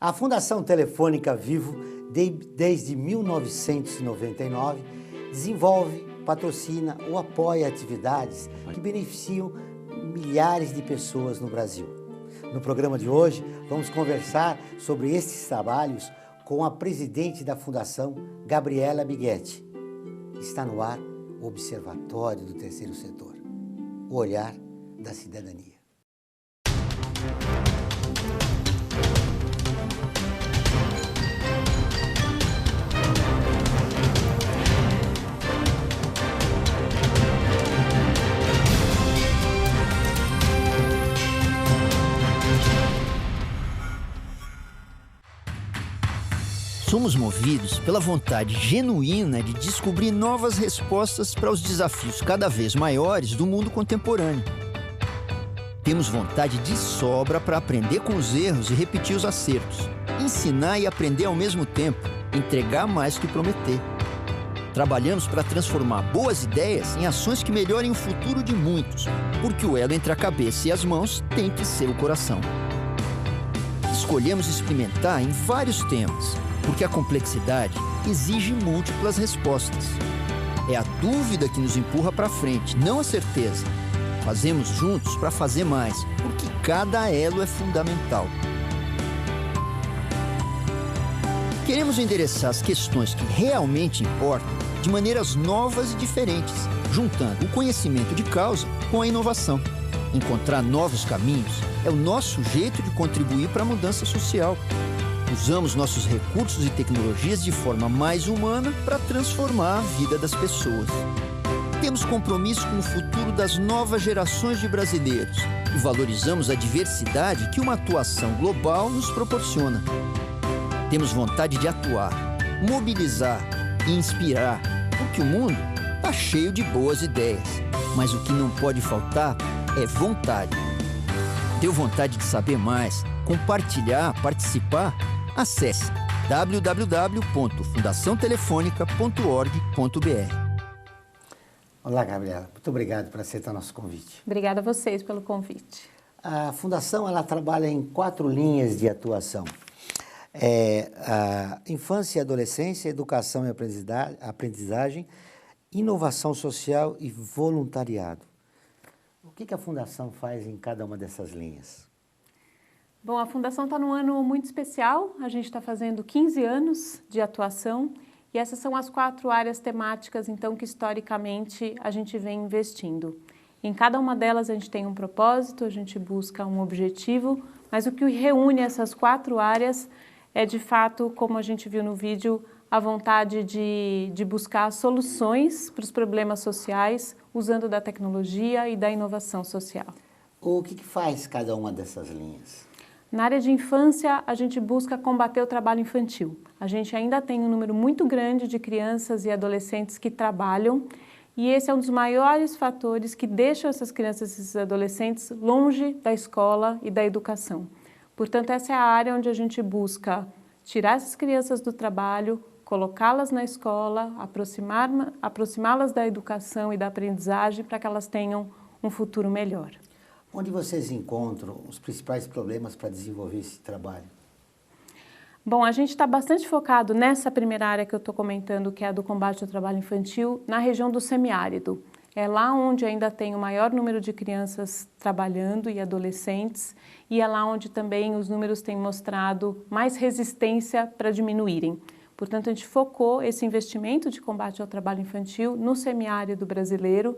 A Fundação Telefônica Vivo, desde 1999, desenvolve, patrocina ou apoia atividades que beneficiam milhares de pessoas no Brasil. No programa de hoje, vamos conversar sobre esses trabalhos com a presidente da Fundação, Gabriela Bighetti. Está no ar o Observatório do Terceiro Setor, o olhar da cidadania. Somos movidos pela vontade genuína de descobrir novas respostas para os desafios cada vez maiores do mundo contemporâneo. Temos vontade de sobra para aprender com os erros e repetir os acertos, ensinar e aprender ao mesmo tempo, entregar mais que prometer. Trabalhamos para transformar boas ideias em ações que melhorem o futuro de muitos, porque o elo entre a cabeça e as mãos tem que ser o coração. Escolhemos experimentar em vários temas, porque a complexidade exige múltiplas respostas. É a dúvida que nos empurra para frente, não a certeza. Fazemos juntos para fazer mais, porque cada elo é fundamental. Queremos endereçar as questões que realmente importam de maneiras novas e diferentes, juntando o conhecimento de causa com a inovação. Encontrar novos caminhos é o nosso jeito de contribuir para a mudança social. Usamos nossos recursos e tecnologias de forma mais humana para transformar a vida das pessoas. Temos compromisso com o futuro das novas gerações de brasileiros e valorizamos a diversidade que uma atuação global nos proporciona. Temos vontade de atuar, mobilizar e inspirar, porque o mundo está cheio de boas ideias, mas o que não pode faltar é vontade. Deu vontade de saber mais, compartilhar, participar? Acesse www.fundaçãotelefonica.org.br. Olá, Gabriela. Muito obrigado por aceitar nosso convite. Obrigada a vocês pelo convite. A Fundação ela trabalha em 4 linhas de atuação. A infância e adolescência, educação e aprendizagem, inovação social e voluntariado. O que a Fundação faz em cada uma dessas linhas? Bom, a Fundação está num ano muito especial, a gente está fazendo 15 anos de atuação e essas são as 4 áreas temáticas, então, que historicamente a gente vem investindo. Em cada uma delas a gente tem um propósito, a gente busca um objetivo, mas o que reúne essas 4 áreas é, de fato, como a gente viu no vídeo, a vontade de buscar soluções para os problemas sociais usando da tecnologia e da inovação social. O que faz cada uma dessas linhas? Na área de infância, a gente busca combater o trabalho infantil. A gente ainda tem um número muito grande de crianças e adolescentes que trabalham e esse é um dos maiores fatores que deixam essas crianças e esses adolescentes longe da escola e da educação. Portanto, essa é a área onde a gente busca tirar essas crianças do trabalho, colocá-las na escola, aproximá-las da educação e da aprendizagem para que elas tenham um futuro melhor. Onde vocês encontram os principais problemas para desenvolver esse trabalho? Bom, a gente está bastante focado nessa primeira área que eu estou comentando, que é a do combate ao trabalho infantil, na região do semiárido. É lá onde ainda tem o maior número de crianças trabalhando e adolescentes, e é lá onde também os números têm mostrado mais resistência para diminuírem. Portanto, a gente focou esse investimento de combate ao trabalho infantil no semiárido brasileiro,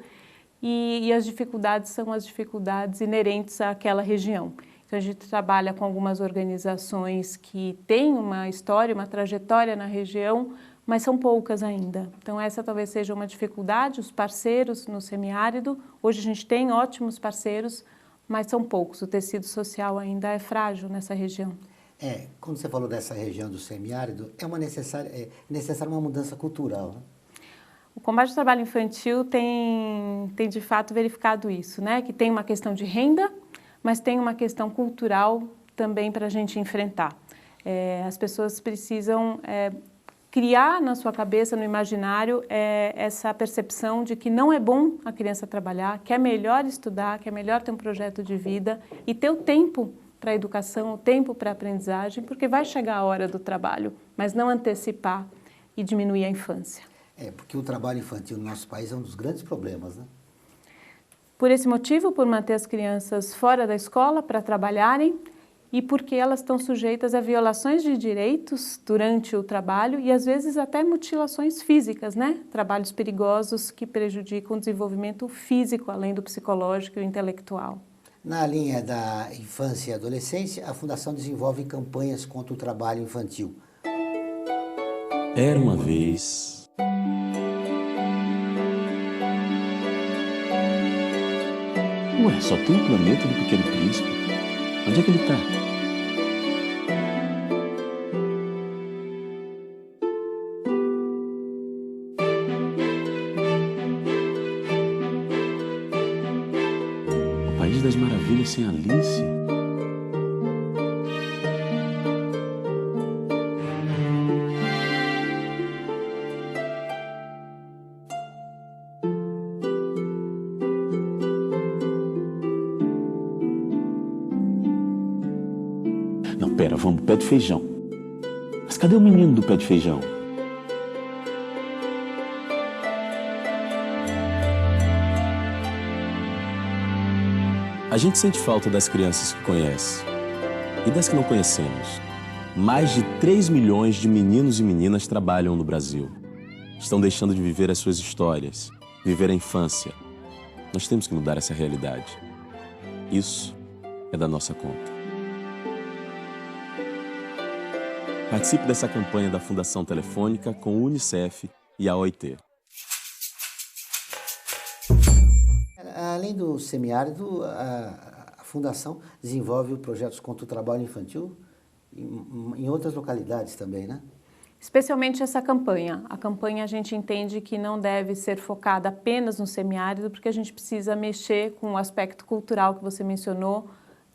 e as dificuldades são as dificuldades inerentes àquela região. Então, a gente trabalha com algumas organizações que têm uma história, uma trajetória na região, mas são poucas ainda. Então, essa talvez seja uma dificuldade, os parceiros no semiárido. Hoje a gente tem ótimos parceiros, mas são poucos. O tecido social ainda é frágil nessa região. Quando você falou dessa região do semiárido, é necessária uma mudança cultural, né? O combate ao trabalho infantil tem de fato verificado isso, né? Que tem uma questão de renda, mas tem uma questão cultural também para a gente enfrentar. As pessoas precisam criar na sua cabeça, no imaginário, essa percepção de que não é bom a criança trabalhar, que é melhor estudar, que é melhor ter um projeto de vida e ter o tempo para a educação, o tempo para a aprendizagem, porque vai chegar a hora do trabalho, mas não antecipar e diminuir a infância. Porque o trabalho infantil no nosso país é um dos grandes problemas, né? Por esse motivo, por manter as crianças fora da escola para trabalharem e porque elas estão sujeitas a violações de direitos durante o trabalho e às vezes até mutilações físicas, né? Trabalhos perigosos que prejudicam o desenvolvimento físico, além do psicológico e intelectual. Na linha da infância e adolescência, a Fundação desenvolve campanhas contra o trabalho infantil. Era uma vez... Ué, só tem o planeta do Pequeno Príncipe. Onde é que ele está? O País das Maravilhas sem Alice? Não, pera, vamos, pé de feijão. Mas cadê o menino do pé de feijão? A gente sente falta das crianças que conhece e das que não conhecemos. Mais de 3 milhões de meninos e meninas trabalham no Brasil. Estão deixando de viver as suas histórias, viver a infância. Nós temos que mudar essa realidade. Isso é da nossa conta. Participe dessa campanha da Fundação Telefônica com o Unicef e a OIT. Além do semiárido, a Fundação desenvolve projetos contra o trabalho infantil em outras localidades também, né? Especialmente essa campanha. A campanha a gente entende que não deve ser focada apenas no semiárido, porque a gente precisa mexer com o aspecto cultural que você mencionou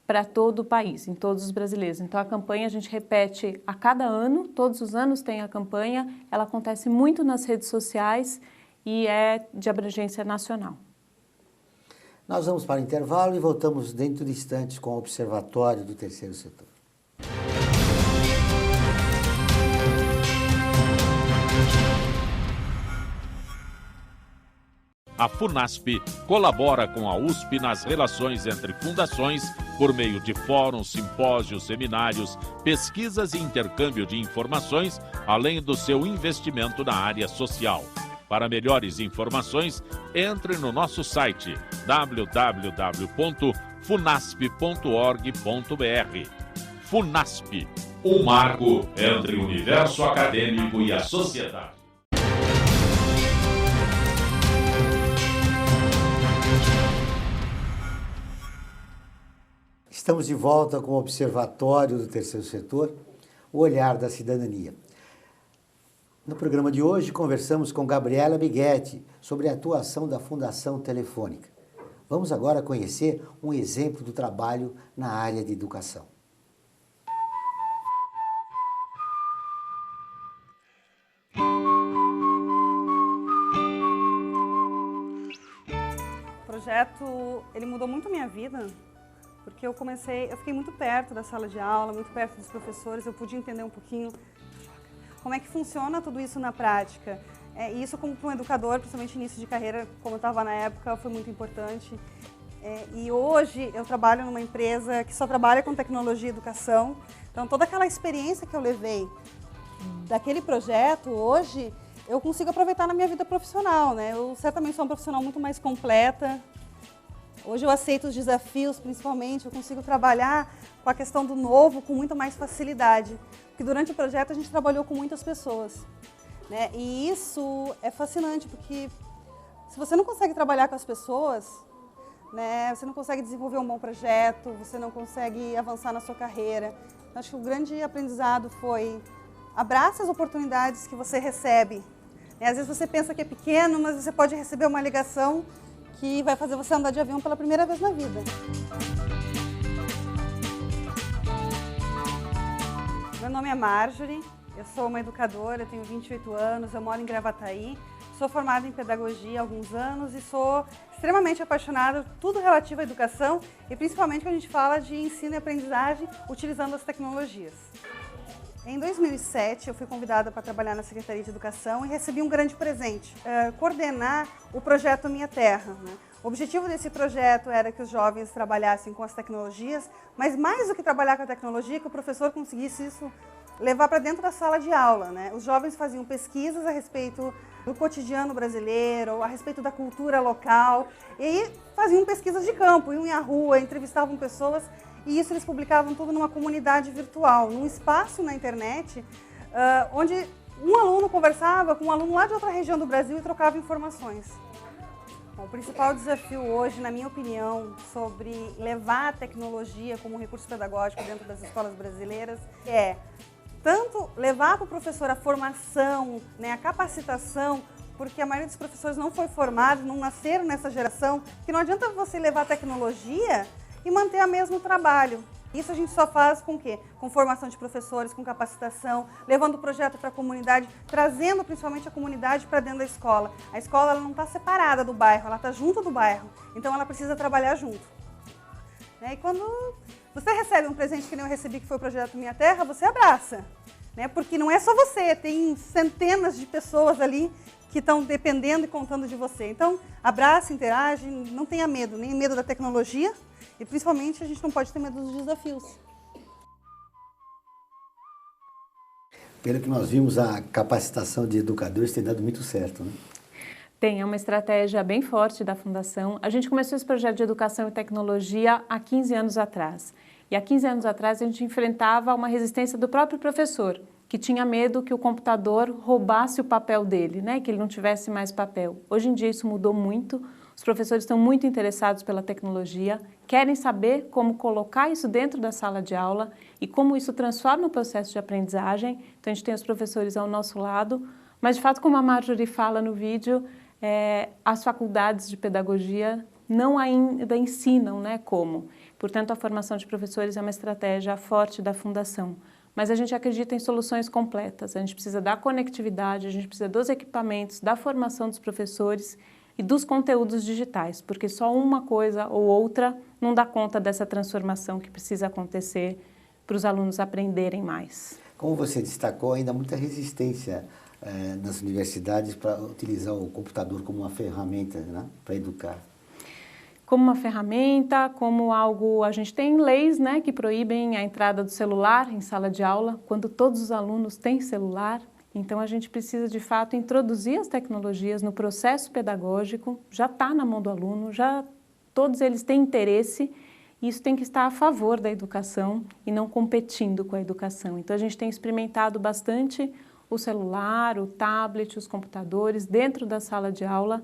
para todo o país, em todos os brasileiros. Então a campanha a gente repete a cada ano, todos os anos tem a campanha, ela acontece muito nas redes sociais e é de abrangência nacional. Nós vamos para o intervalo e voltamos dentro de instantes com o Observatório do Terceiro Setor. A FUNASP colabora com a USP nas relações entre fundações por meio de fóruns, simpósios, seminários, pesquisas e intercâmbio de informações, além do seu investimento na área social. Para melhores informações, entre no nosso site www.funasp.org.br. FUNASP, um marco entre o universo acadêmico e a sociedade. Estamos de volta com o Observatório do Terceiro Setor, o olhar da cidadania. No programa de hoje, conversamos com Gabriela Bighetti sobre a atuação da Fundação Telefônica. Vamos agora conhecer um exemplo do trabalho na área de educação. O projeto, ele mudou muito a minha vida, porque eu fiquei muito perto da sala de aula, muito perto dos professores, eu pude entender um pouquinho como é que funciona tudo isso na prática. E isso, como para um educador, principalmente início de carreira, como eu estava na época, foi muito importante. E hoje eu trabalho numa empresa que só trabalha com tecnologia e educação. Então, toda aquela experiência que eu levei daquele projeto, hoje, eu consigo aproveitar na minha vida profissional, né? Eu certamente sou uma profissional muito mais completa. Hoje eu aceito os desafios, principalmente, eu consigo trabalhar com a questão do novo com muito mais facilidade. Porque durante o projeto a gente trabalhou com muitas pessoas, né? E isso é fascinante, porque se você não consegue trabalhar com as pessoas, né, você não consegue desenvolver um bom projeto, você não consegue avançar na sua carreira. Então, acho que o grande aprendizado foi abrace as oportunidades que você recebe. Às vezes você pensa que é pequeno, mas você pode receber uma ligação que vai fazer você andar de avião pela primeira vez na vida. Meu nome é Marjorie, eu sou uma educadora, eu tenho 28 anos, eu moro em Gravataí, Sou formada em pedagogia há alguns anos e sou extremamente apaixonada por tudo relativo à educação e principalmente quando a gente fala de ensino e aprendizagem utilizando as tecnologias. Em 2007, eu fui convidada para trabalhar na Secretaria de Educação e recebi um grande presente, coordenar o projeto Minha Terra, né? O objetivo desse projeto era que os jovens trabalhassem com as tecnologias, mas mais do que trabalhar com a tecnologia, que o professor conseguisse isso levar para dentro da sala de aula, né? Os jovens faziam pesquisas a respeito do cotidiano brasileiro, a respeito da cultura local, e faziam pesquisas de campo, iam à rua, entrevistavam pessoas, e isso eles publicavam tudo numa comunidade virtual, num espaço na internet, onde um aluno conversava com um aluno lá de outra região do Brasil e trocava informações. Bom, o principal desafio hoje, na minha opinião, sobre levar a tecnologia como um recurso pedagógico dentro das escolas brasileiras é tanto levar para o professor a formação, né, a capacitação, porque a maioria dos professores não foi formado, não nasceram nessa geração, que não adianta você levar a tecnologia e manter o mesmo trabalho. Isso a gente só faz com o quê? Com formação de professores, com capacitação, levando o projeto para a comunidade, trazendo principalmente a comunidade para dentro da escola. A escola ela não está separada do bairro, ela está junto do bairro, então ela precisa trabalhar junto. E quando você recebe um presente que nem eu recebi, que foi o projeto Minha Terra, você abraça, né? Porque não é só você, tem centenas de pessoas ali que estão dependendo e contando de você. Então, abraça, interage, não tenha medo, nem medo da tecnologia e principalmente a gente não pode ter medo dos desafios. Pelo que nós vimos, a capacitação de educadores tem dado muito certo, né? É uma estratégia bem forte da Fundação. A gente começou esse projeto de educação e tecnologia há 15 anos atrás. E há 15 anos atrás a gente enfrentava uma resistência do próprio professor, que tinha medo que o computador roubasse o papel dele, né? Que ele não tivesse mais papel. Hoje em dia isso mudou muito, os professores estão muito interessados pela tecnologia, querem saber como colocar isso dentro da sala de aula e como isso transforma o processo de aprendizagem. Então a gente tem os professores ao nosso lado, mas de fato, como a Marjorie fala no vídeo, as faculdades de pedagogia não ainda ensinam, né, como. Portanto, a formação de professores é uma estratégia forte da Fundação. Mas a gente acredita em soluções completas. A gente precisa da conectividade, a gente precisa dos equipamentos, da formação dos professores e dos conteúdos digitais, porque só uma coisa ou outra não dá conta dessa transformação que precisa acontecer para os alunos aprenderem mais. Como você destacou, ainda há muita resistência nas universidades para utilizar o computador como uma ferramenta, né, para educar. Como uma ferramenta, como algo... A gente tem leis, né, que proíbem a entrada do celular em sala de aula, quando todos os alunos têm celular. Então, a gente precisa, de fato, introduzir as tecnologias no processo pedagógico. Já está na mão do aluno, já todos eles têm interesse. E isso tem que estar a favor da educação e não competindo com a educação. Então, a gente tem experimentado bastante o celular, o tablet, os computadores dentro da sala de aula,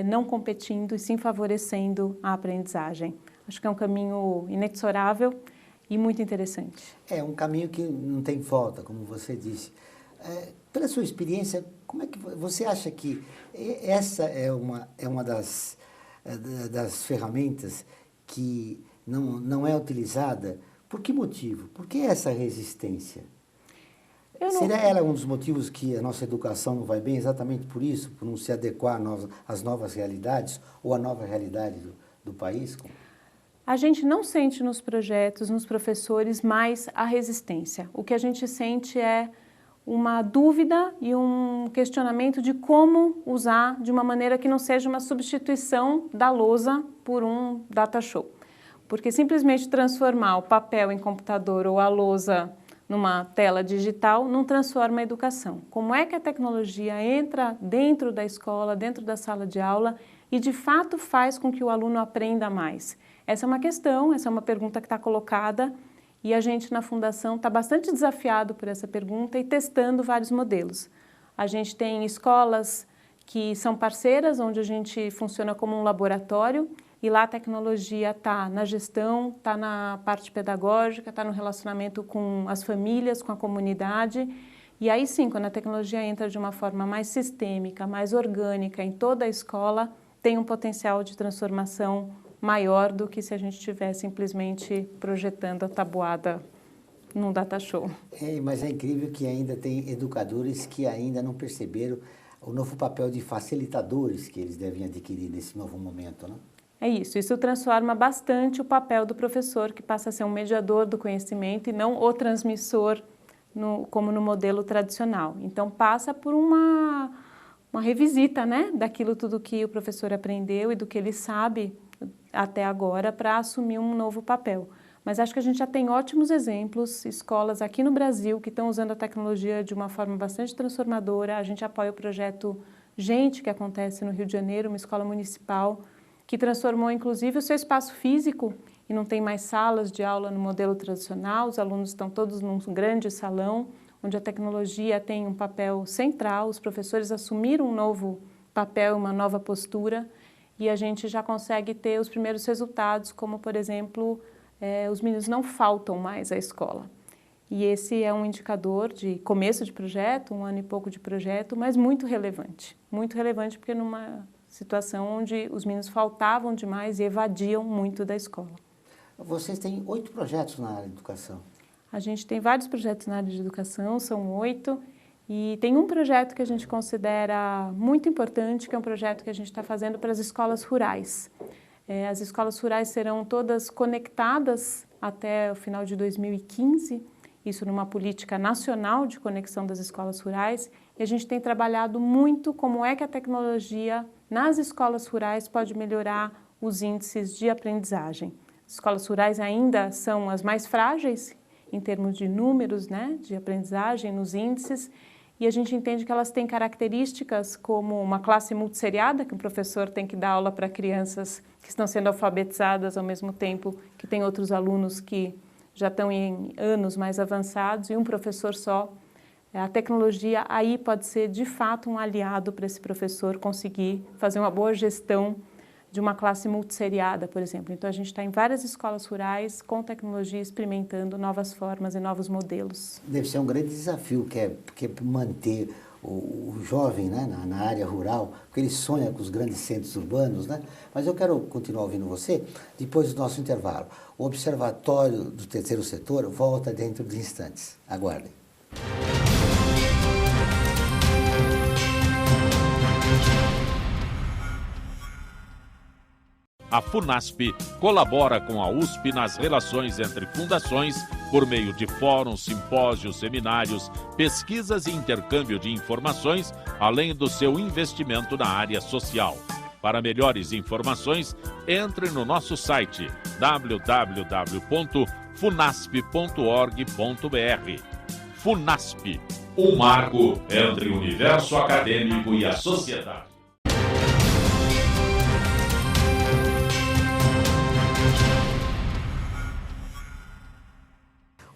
não competindo e sim favorecendo a aprendizagem. Acho que é um caminho inexorável e muito interessante. É um caminho que não tem volta, como você disse. Pela sua experiência, como é que você acha que essa é uma das ferramentas que não é utilizada? Por que motivo? Por que essa resistência? Será ela um dos motivos que a nossa educação não vai bem exatamente por isso? Por não se adequar às novas realidades ou à nova realidade do país? A gente não sente nos projetos, nos professores, mais a resistência. O que a gente sente é uma dúvida e um questionamento de como usar de uma maneira que não seja uma substituição da lousa por um data show. Porque simplesmente transformar o papel em computador ou a lousa numa tela digital não transforma a educação. Como é que a tecnologia entra dentro da escola, dentro da sala de aula e de fato faz com que o aluno aprenda mais? Essa é uma questão, essa é uma pergunta que está colocada e a gente na Fundação está bastante desafiado por essa pergunta e testando vários modelos. A gente tem escolas que são parceiras, onde a gente funciona como um laboratório e lá a tecnologia está na gestão, está na parte pedagógica, está no relacionamento com as famílias, com a comunidade. E aí sim, quando a tecnologia entra de uma forma mais sistêmica, mais orgânica em toda a escola, tem um potencial de transformação maior do que se a gente estivesse simplesmente projetando a tabuada num data show. Mas é incrível que ainda tem educadores que ainda não perceberam o novo papel de facilitadores que eles devem adquirir nesse novo momento, né? É isso. Isso transforma bastante o papel do professor, que passa a ser um mediador do conhecimento e não o transmissor, como no modelo tradicional. Então, passa por uma revisita, né, daquilo tudo que o professor aprendeu e do que ele sabe até agora para assumir um novo papel. Mas acho que a gente já tem ótimos exemplos, escolas aqui no Brasil que estão usando a tecnologia de uma forma bastante transformadora. A gente apoia o projeto Gente, que acontece no Rio de Janeiro, uma escola municipal, que transformou inclusive o seu espaço físico e não tem mais salas de aula no modelo tradicional. Os alunos estão todos num grande salão, onde a tecnologia tem um papel central, os professores assumiram um novo papel, uma nova postura, e a gente já consegue ter os primeiros resultados, como, por exemplo, os meninos não faltam mais à escola. E esse é um indicador de começo de projeto, 1 ano e pouco de projeto, mas muito relevante porque numa situação onde os meninos faltavam demais e evadiam muito da escola. Vocês têm 8 projetos na área de educação. A gente tem vários projetos na área de educação, são 8, e tem um projeto que a gente considera muito importante, que é um projeto que a gente está fazendo para as escolas rurais. As escolas rurais serão todas conectadas até o final de 2015, isso numa política nacional de conexão das escolas rurais, e a gente tem trabalhado muito como é que a tecnologia nas escolas rurais pode melhorar os índices de aprendizagem. As escolas rurais ainda são as mais frágeis em termos de números, né, de aprendizagem nos índices, e a gente entende que elas têm características como uma classe multisseriada, que um professor tem que dar aula para crianças que estão sendo alfabetizadas ao mesmo tempo que tem outros alunos que já estão em anos mais avançados e um professor só. A tecnologia aí pode ser de fato um aliado para esse professor conseguir fazer uma boa gestão de uma classe multisseriada, por exemplo. Então a gente está em várias escolas rurais com tecnologia, experimentando novas formas e novos modelos. Deve ser um grande desafio, que é manter o jovem, né, na área rural, porque ele sonha com os grandes centros urbanos, né? Mas eu quero continuar ouvindo você depois do nosso intervalo. O Observatório do Terceiro Setor volta dentro de instantes. Aguardem. A FUNASP colabora com a USP nas relações entre fundações por meio de fóruns, simpósios, seminários, pesquisas e intercâmbio de informações, além do seu investimento na área social. Para melhores informações, entre no nosso site www.funasp.org.br. FUNASP, um marco entre o universo acadêmico e a sociedade.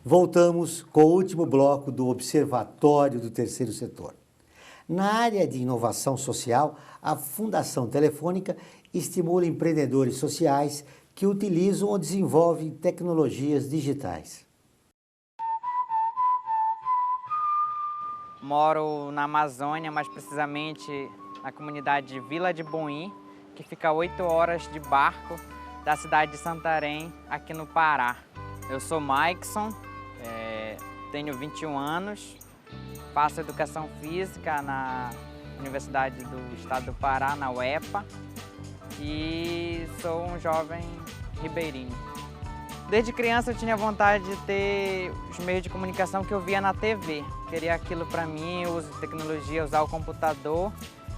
Voltamos com o último bloco do Observatório do Terceiro Setor. Na área de inovação social, a Fundação Telefônica estimula empreendedores sociais que utilizam ou desenvolvem tecnologias digitais. Moro na Amazônia, mais precisamente na comunidade de Vila de Boim, que fica a 8 horas de barco da cidade de Santarém, aqui no Pará. Eu sou Maikson, tenho 21 anos, faço educação física na Universidade do Estado do Pará, na UEPA, e sou um jovem ribeirinho. Desde criança eu tinha vontade de ter os meios de comunicação que eu via na TV. Queria aquilo para mim, eu uso tecnologia, usar o computador.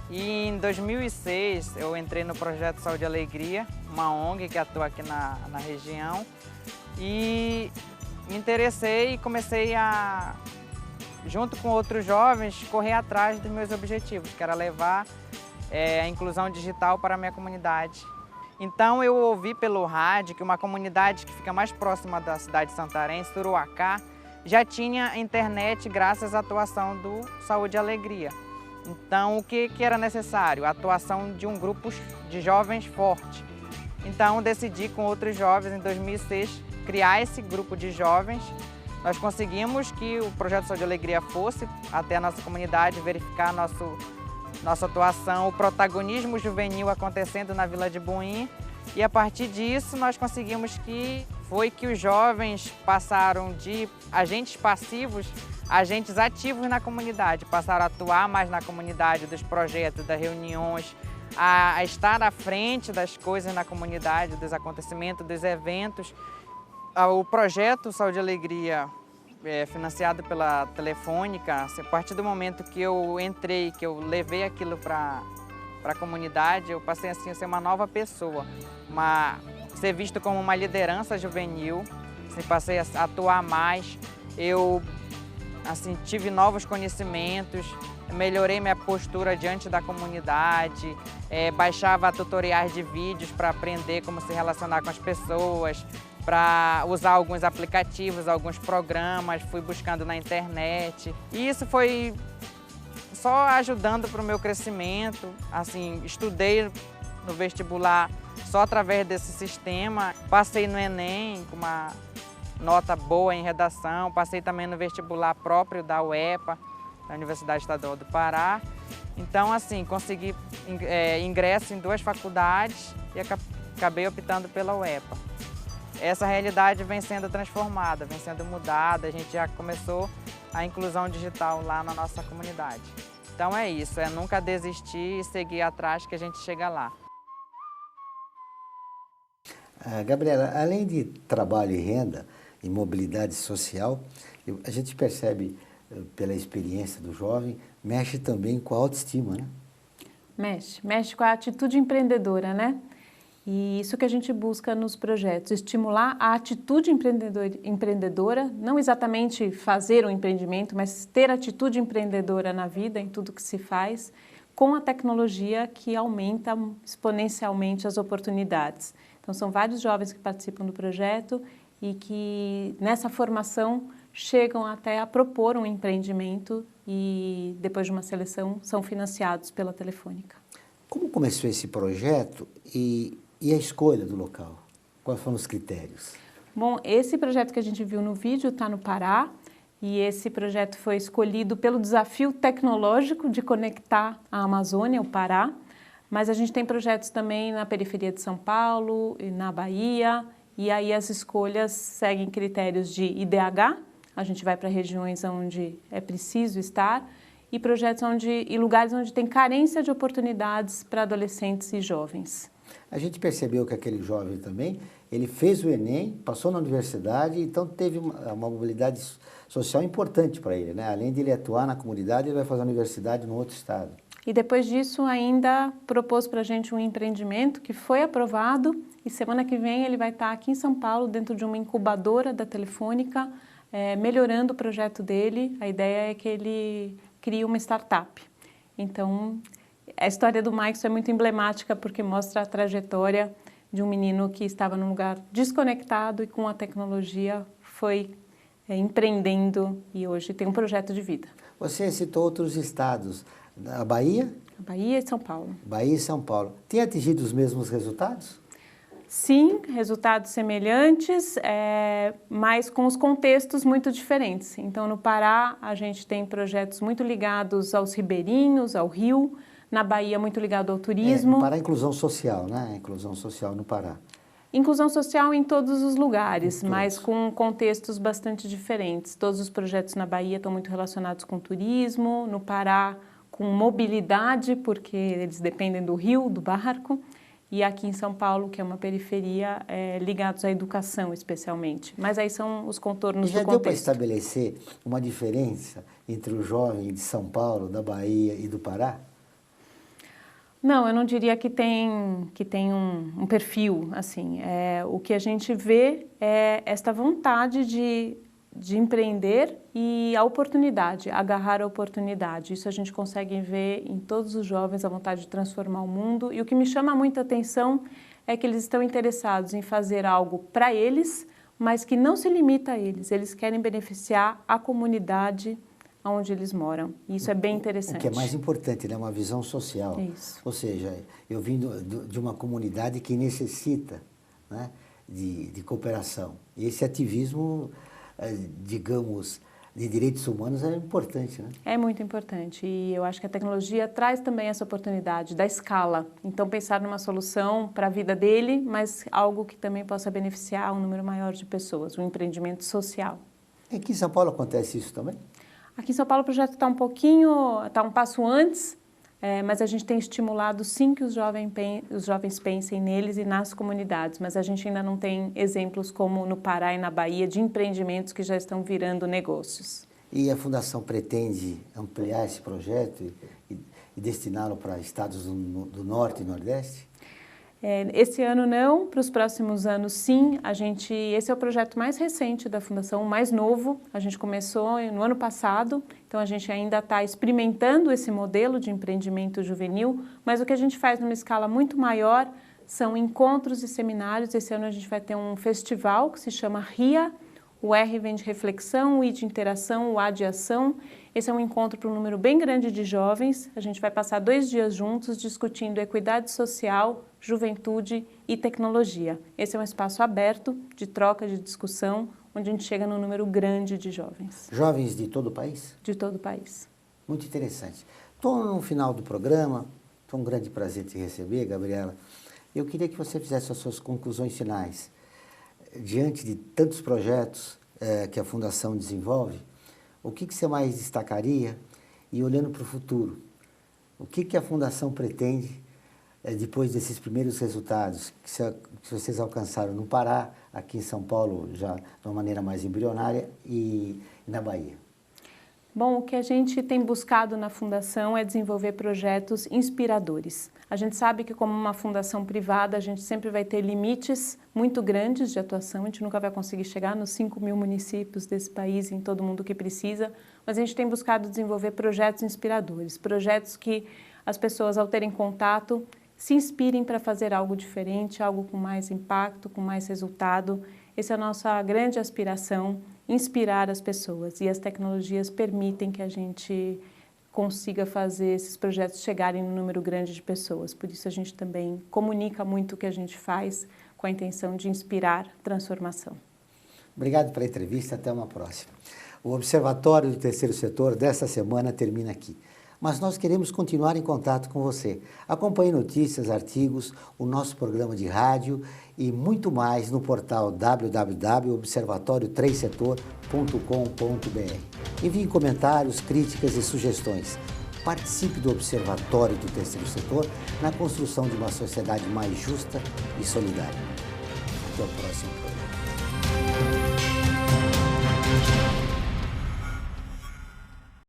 E em 2006 eu entrei no projeto Saúde e Alegria, uma ONG que atua aqui na região. E me interessei e comecei a, junto com outros jovens, correr atrás dos meus objetivos, que era levar a inclusão digital para a minha comunidade. Então eu ouvi pelo rádio que uma comunidade que fica mais próxima da cidade de Santarém, Suruacá, já tinha internet graças à atuação do Saúde e Alegria. Então o que era necessário? A atuação de um grupo de jovens forte. Então decidi com outros jovens em 2006 criar esse grupo de jovens. Nós conseguimos que o Projeto Saúde e Alegria fosse até a nossa comunidade, verificar nossa atuação, o protagonismo juvenil acontecendo na Vila de Boim. E a partir disso nós conseguimos que os jovens passaram de agentes passivos agentes ativos na comunidade, passaram a atuar mais na comunidade, dos projetos, das reuniões, a estar à frente das coisas na comunidade, dos acontecimentos, dos eventos. O projeto Saúde e Alegria, financiado pela Telefônica, a partir do momento que eu entrei, que eu levei aquilo para a comunidade, eu passei assim, a ser uma nova pessoa, ser visto como uma liderança juvenil, assim, passei a atuar mais, eu assim, tive novos conhecimentos, melhorei minha postura diante da comunidade, baixava tutoriais de vídeos para aprender como se relacionar com as pessoas, para usar alguns aplicativos, alguns programas, fui buscando na internet. E isso foi só ajudando para o meu crescimento. Assim, estudei no vestibular só através desse sistema, passei no Enem com uma nota boa em redação, passei também no vestibular próprio da UEPA, da Universidade Estadual do Pará. Então, assim, consegui ingresso em 2 faculdades e acabei optando pela UEPA. Essa realidade vem sendo transformada, vem sendo mudada, a gente já começou a inclusão digital lá na nossa comunidade. Então é isso, é nunca desistir e seguir atrás que a gente chega lá. Gabriela, além de trabalho e renda e mobilidade social, a gente percebe pela experiência do jovem, mexe também com a autoestima, né? Mexe com a atitude empreendedora, né? E isso que a gente busca nos projetos, estimular a atitude empreendedora, não exatamente fazer um empreendimento, mas ter atitude empreendedora na vida, em tudo que se faz, com a tecnologia que aumenta exponencialmente as oportunidades. Então, são vários jovens que participam do projeto e que, nessa formação, chegam até a propor um empreendimento e, depois de uma seleção, são financiados pela Telefônica. Como começou esse projeto e a escolha do local? Quais foram os critérios? Bom, esse projeto que a gente viu no vídeo está no Pará e esse projeto foi escolhido pelo desafio tecnológico de conectar a Amazônia, o Pará, mas a gente tem projetos também na periferia de São Paulo e na Bahia, e aí as escolhas seguem critérios de IDH, a gente vai para regiões onde é preciso estar, e projetos e lugares onde tem carência de oportunidades para adolescentes e jovens. A gente percebeu que aquele jovem também, ele fez o Enem, passou na universidade, então teve uma mobilidade social importante para ele, né? Além de ele atuar na comunidade, ele vai fazer a universidade no outro estado. E depois disso ainda propôs para a gente um empreendimento que foi aprovado e semana que vem ele vai estar aqui em São Paulo, dentro de uma incubadora da Telefônica, melhorando o projeto dele. A ideia é que ele crie uma startup. Então, a história do Maicon é muito emblemática porque mostra a trajetória de um menino que estava num lugar desconectado e com a tecnologia foi empreendendo e hoje tem um projeto de vida. Você citou outros estados, a Bahia? A Bahia e São Paulo. Bahia e São Paulo. Tem atingido os mesmos resultados? Sim, resultados semelhantes, mas com os contextos muito diferentes. Então, no Pará, a gente tem projetos muito ligados aos ribeirinhos, ao rio. Na Bahia, muito ligado ao turismo. No Pará, inclusão social, né? Inclusão social no Pará. Inclusão social em todos os lugares, mas com contextos bastante diferentes. Todos os projetos na Bahia estão muito relacionados com turismo, no Pará com mobilidade, porque eles dependem do rio, do barco, e aqui em São Paulo, que é uma periferia, ligados à educação especialmente. Mas aí são os contornos do contexto. Já deu para estabelecer uma diferença entre o jovem de São Paulo, da Bahia e do Pará? Não, eu não diria que tem um perfil, assim. O que a gente vê é esta vontade de empreender e a oportunidade, agarrar a oportunidade. Isso a gente consegue ver em todos os jovens, a vontade de transformar o mundo. E o que me chama muita atenção é que eles estão interessados em fazer algo para eles, mas que não se limita a eles. Eles querem beneficiar a comunidade onde eles moram. E isso é bem interessante. O que é mais importante, né? Uma visão social. Isso. Ou seja, eu vim de uma comunidade que necessita, né, de cooperação. E esse ativismo, digamos, de direitos humanos é importante, né? É muito importante. E eu acho que a tecnologia traz também essa oportunidade da escala. Então, pensar numa solução para a vida dele, mas algo que também possa beneficiar um número maior de pessoas, um empreendimento social. Aqui em São Paulo acontece isso também? Aqui em São Paulo o projeto está um passo antes, mas a gente tem estimulado sim que os jovens pensem neles e nas comunidades, mas a gente ainda não tem exemplos como no Pará e na Bahia de empreendimentos que já estão virando negócios. E a Fundação pretende ampliar esse projeto e destiná-lo para estados do Norte e Nordeste? Esse ano não, para os próximos anos sim. Esse é o projeto mais recente da Fundação, o mais novo. A gente começou no ano passado, então a gente ainda está experimentando esse modelo de empreendimento juvenil, mas o que a gente faz numa escala muito maior são encontros e seminários. Esse ano a gente vai ter um festival que se chama RIA. O R vem de reflexão, o I de interação, o A de ação. Esse é um encontro para um número bem grande de jovens. A gente vai passar 2 dias juntos discutindo equidade social, juventude e tecnologia. Esse é um espaço aberto de troca, de discussão, onde a gente chega num número grande de jovens. Jovens de todo o país? De todo o país. Muito interessante. Estou no final do programa, foi um grande prazer te receber, Gabriela. Eu queria que você fizesse as suas conclusões finais. Diante de tantos projetos que a Fundação desenvolve, o que você mais destacaria? E olhando para o futuro, o que a Fundação pretende depois desses primeiros resultados que vocês alcançaram no Pará, aqui em São Paulo já de uma maneira mais embrionária e na Bahia? Bom, o que a gente tem buscado na Fundação é desenvolver projetos inspiradores. A gente sabe que como uma fundação privada, a gente sempre vai ter limites muito grandes de atuação, a gente nunca vai conseguir chegar nos 5.000 municípios desse país, em todo mundo que precisa, mas a gente tem buscado desenvolver projetos inspiradores, projetos que as pessoas, ao terem contato, se inspirem para fazer algo diferente, algo com mais impacto, com mais resultado. Essa é a nossa grande aspiração, inspirar as pessoas, e as tecnologias permitem que a gente consiga fazer esses projetos chegarem num número grande de pessoas. Por isso a gente também comunica muito o que a gente faz com a intenção de inspirar transformação. Obrigado pela entrevista, até uma próxima. O Observatório do Terceiro Setor desta semana termina aqui. Mas nós queremos continuar em contato com você. Acompanhe notícias, artigos, o nosso programa de rádio e muito mais no portal www.observatório3setor.com.br. Envie comentários, críticas e sugestões. Participe do Observatório do Terceiro Setor na construção de uma sociedade mais justa e solidária. Até o próximo programa.